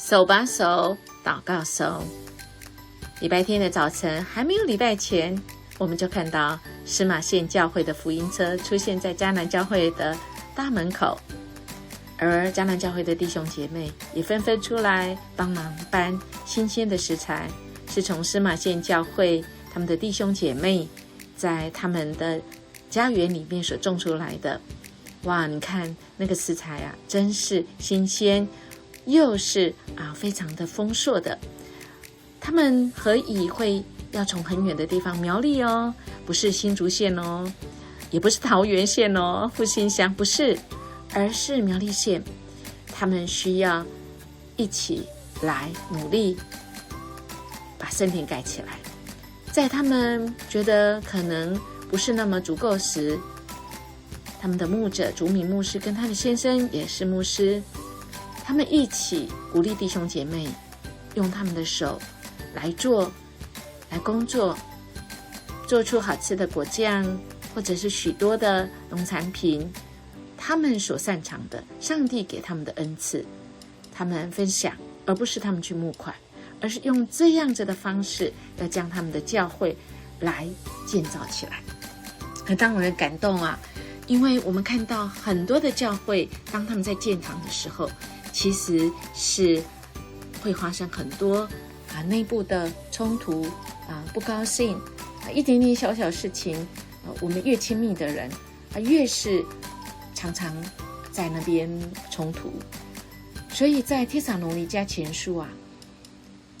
手把手祷告手。礼拜天的早晨，还没有礼拜前，我们就看到司马县教会的福音车出现在迦南教会的大门口，而迦南教会的弟兄姐妹也纷纷出来帮忙搬新鲜的食材，是从司马县教会他们的弟兄姐妹在他们的家园里面所种出来的。哇，你看那个食材啊，真是新鲜，又是非常的丰硕的。他们何以会要从很远的地方，苗栗哦，不是新竹县哦，也不是桃园县哦，复兴乡不是，而是苗栗县。他们需要一起来努力把圣殿盖起来。在他们觉得可能不是那么足够时，他们的牧者主敏牧师跟他的先生也是牧师，他们一起鼓励弟兄姐妹用他们的手来做，来工作，做出好吃的果酱，或者是许多的农产品，他们所擅长的，上帝给他们的恩赐，他们分享，而不是他们去募款，而是用这样子的方式要将他们的教会来建造起来。很让人感动啊，因为我们看到很多的教会，当他们在建堂的时候，其实是会发生很多内部的冲突不高兴一点点小小事情我们越亲密的人越是常常在那边冲突。所以在帖撒罗尼迦前书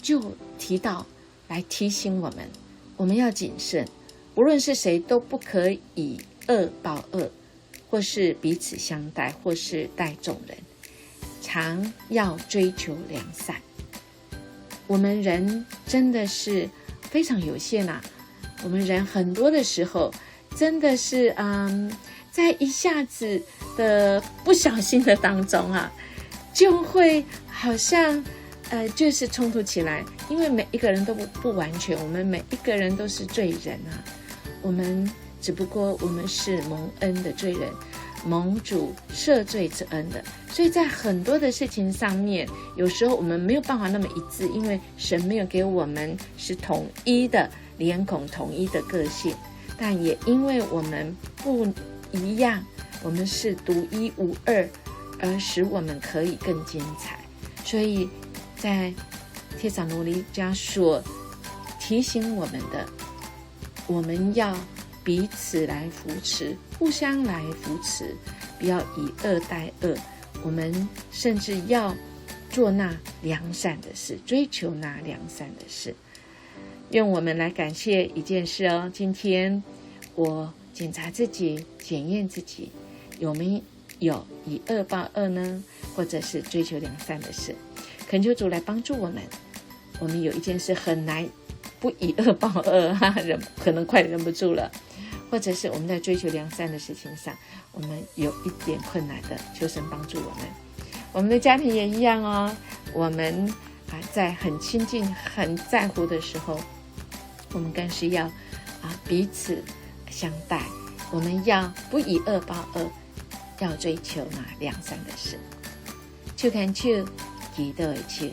就提到来提醒我们要谨慎，无论是谁都不可以恶报恶，或是彼此相待，或是待众人，常要追求良善。我们人真的是非常有限我们人很多的时候真的是在一下子的不小心的当中就会好像就是冲突起来，因为每一个人都不完全，我们每一个人都是罪人我们只不过我们是蒙恩的罪人，蒙主赦罪之恩的，所以在很多的事情上面，有时候我们没有办法那么一致，因为神没有给我们是统一的脸孔，统一的个性，但也因为我们不一样，我们是独一无二，而使我们可以更精彩。所以在帖撒罗尼迦所提醒我们的，我们要彼此来扶持，互相来扶持，不要以恶待恶。我们甚至要做那良善的事，追求那良善的事。愿我们来感谢一件事今天我检查自己，检验自己有没有以恶报恶呢，或者是追求良善的事。恳求主来帮助我们。我们有一件事很难不以恶报恶可能快忍不住了，或者是我们在追求良善的事情上，我们有一点困难的，求神帮助我们。我们的家庭也一样我们在很亲近很在乎的时候，我们更是要彼此相待，我们要不以恶报恶，要追求那良善的事。手牵手祈祷的手。